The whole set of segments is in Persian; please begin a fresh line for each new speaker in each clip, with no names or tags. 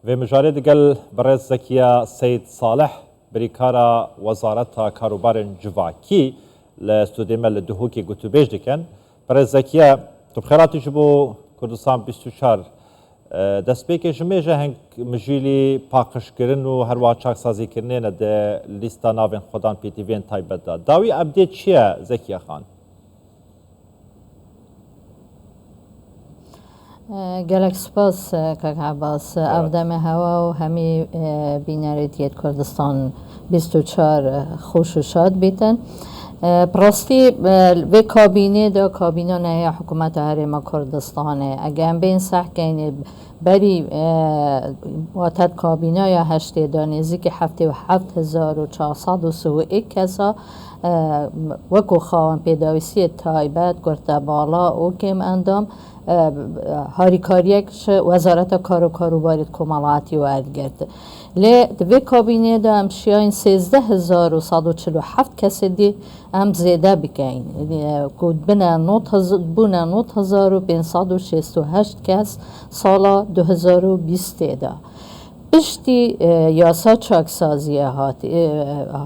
و مجاره دگل برز زکیه سید صالح بریکارا وزارت کاروبار جواکی لستودیمه لدهوکی گوتو بیش دکن برز زکیه تو بخیراتی جبو کردستان 24 دست به که جمیجه هنگ مجیلی پاکش کردن و هر وقت چاک سازی کردن ده لیستا ناوی خودان پیتیوین تایبت داد. داوی ابدیت چیه زکیه خان؟
گلک سپاس که عباس افدم هوا و همی بیناریتیت کردستان 24 خوش و شاد بیتن. پراستی و کابینه دا کابینه نه حکومت هرما کردستانه اگه هم بین صح کنه بری واتد کابینه یا هشته دانیزی که 77,431 کسا وکو خاوەن پێداویستی تایبەت گرته بالا او کم اندام هاریکاریکش وزارت کار و کاروبار کمالاتی وارد گرد لی دوی کابینه دا همشیاین 13,147 کسی دی هم زیده بکن کود بنا 9,568 کس سالا 2020 دا پشتی یاسا چاکسازی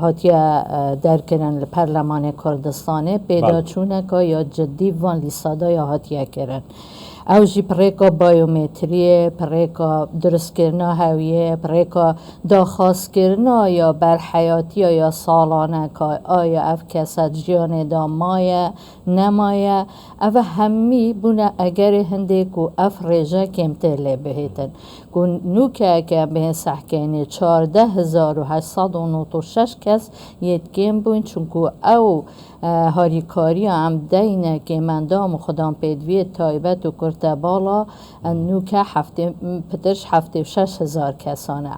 هاتیه در کرن پرلمان کردستانه پیدا چونه که یا جدی وان لیسادا یا هاتیه کرن او جی پریکا بایومتری پریکا درست کرنا هویه پریکا داخواست کرنا یا برحیاتی یا سالانه که آیا اف کسد جیان دا مایه نمایه او همی بونه اگر هنده که اف ریجه کمتر بهیتن که نوکه که به سحکینه 14,896 کس یدگیم بون چونکو او هاریکاری هم دینه که مندام خودم پیدوی تایبت و کرده بالا نوکه پترش 76,000 کسانه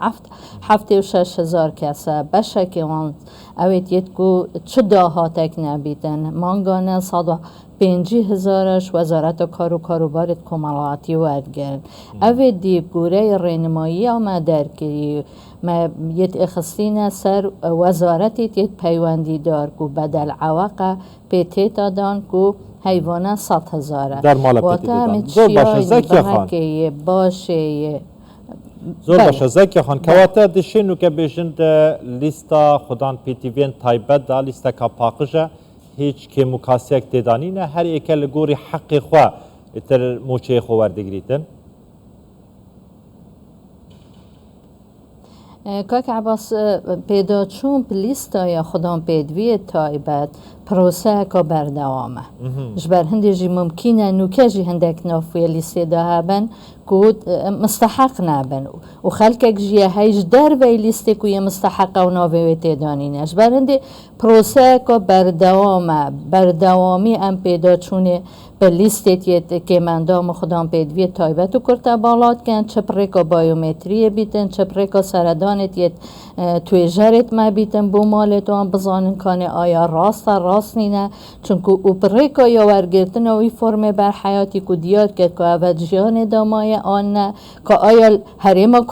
76,000 کسه بشه که من اوید ید که چه داهاتک نبیدن مانگانه 150,000 وزارت کار و کاروبار کمالاتی وردگرن اوید دیب گوره رینمایی آمد در کری ما ید اخستین سر وزارتی ید پیوندی دار که بدل عوقه پیتیتا دان که حیوانه 100,000
در مال پیتیتا زور باشه زکی خان
باشه
زور باشه زکی خان کواته دشینو که بیشند لیستا خودان پیتیوین تایبت دا لیستا که پاقجه هیچ که مکاسیک دیدانی نه هر ایک لگوری حق خواه اتر موچه خو وردگریتن
کاک عباس پیدا چون لیستا یا خودم پیدوی تایبت پروسه که بردوامه جبر هنده جی ممکنه نوکه جی هندک نافوی لیستی دا هبن که مستحق نبن و خلکه جی هیچ در وی لیستی که مستحق و ناوی تیدانی نه جبر هنده پروسه که بردوامی ام پیدا چونه به لیستیت که مندام خودم پیدوی تایبت و کرده بالات کن چه پریکا بایومتری بیتن چه پریکا سردانت یت توی جرت ما بیتن بو مالت و هم بزانن کنه آیا راست نینه چونکه او پریکا یا ورگرتن اوی فرم بر حیاتی که دیار کرد که اول جیان دامای آن نه که آیا حریم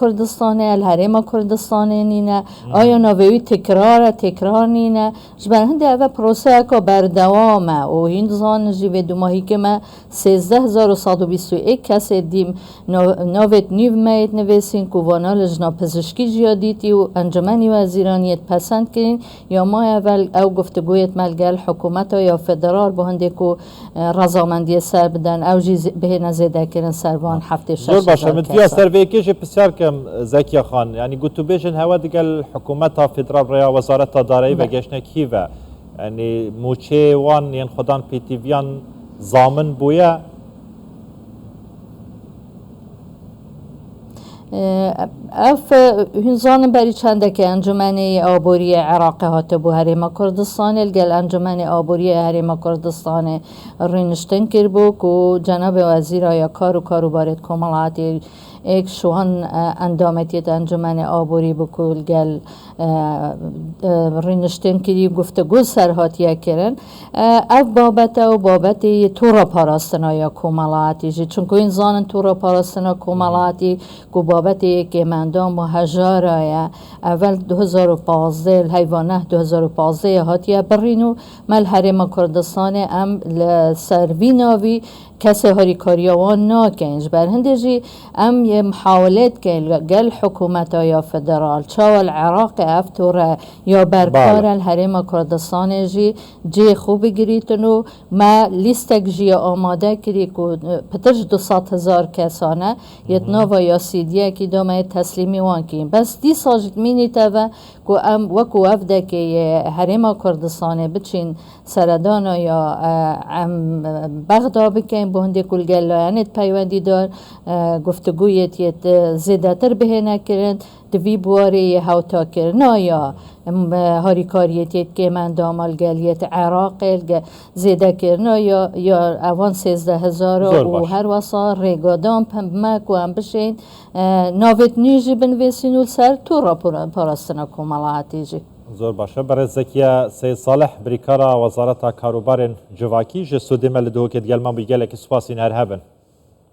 کردستانه نینه آیا نووی تکرار نینه جبر هنده اول پروسه که بردوامه و هند زان جیوه دو ماهی که ما 13,121 کسی دیم نویت نیو مایت نویسین که وانا لجنا پزشکی جیادیتی و انجمنی وزیرانیت پسند کرین یا ما اول او گفتگویت ملگل حکومت یا فدرال با هنده که رضامندی سر بدن او جی به نزیده کرن سروان 76,000
زور باشه مدویا سرویکیش بسیار کم زکی خان یعنی گوتو بیشن هوا دیگل حکومت فدرال ریا وزارت دارایی و گشنکی و یعنی موچه وان یعنی خودان پیتیویان زامن بویا
اف هنزان بری چنده که انجمن آبوری عراق هات بو هرما کردستان الگل انجمن آبوری هرما کردستان رینشتن کر بو که جناب وزیر یا کار و کاروبار کمالاتی ایک شوان اندامتیت انجمن آبوری بکل گل رینشتن کری گفتگو سرهاتیه کرن او بابت تورا پاراستنا یا کمالاتی جی چونکه این زانن تورا پاراستنا کمالاتی که بابت که مندام مهجاره اول 2015 حیوانه 2015 هاتیه برینو مل حرم کردستان ام سروی ناوی کسی هاریکاری وان ناکنج بر هندجی ام یه محاولت که گل حکومت یا فدرال چاول عراق افتوره یا برکار الحرم کردستان جی خوب گریتنو ما لیستک جی آماده کری که پترش 200,000 کسانه یتنا و یا سیدیه که دامه تسلیمی وان کیم بس دی ساجت مینی تاوه که ام وکو افده که حرم کردستانه بچین سردانا یا بغدا بکن بهنده کل گلایانت پیوندی دار گفتگویت یت زیده تر به نکرند دوی بواری هاوتا کرنا یا هاریکاریت یت که من دامال گلیت عراق زیده کرنا یا اوان 13,000 و هر وصا ریگادام پمک و هم بشین ناویت نیجی بنویسین و سر تو را پاراستنا کمالاتی جی
زۆر باشە بەڕێز زەکیە سید صالح بریکارە وەزارەتە کاروبارên civakî ji Sûdê me li duhokê gelman bû gelekî spasî her hebin.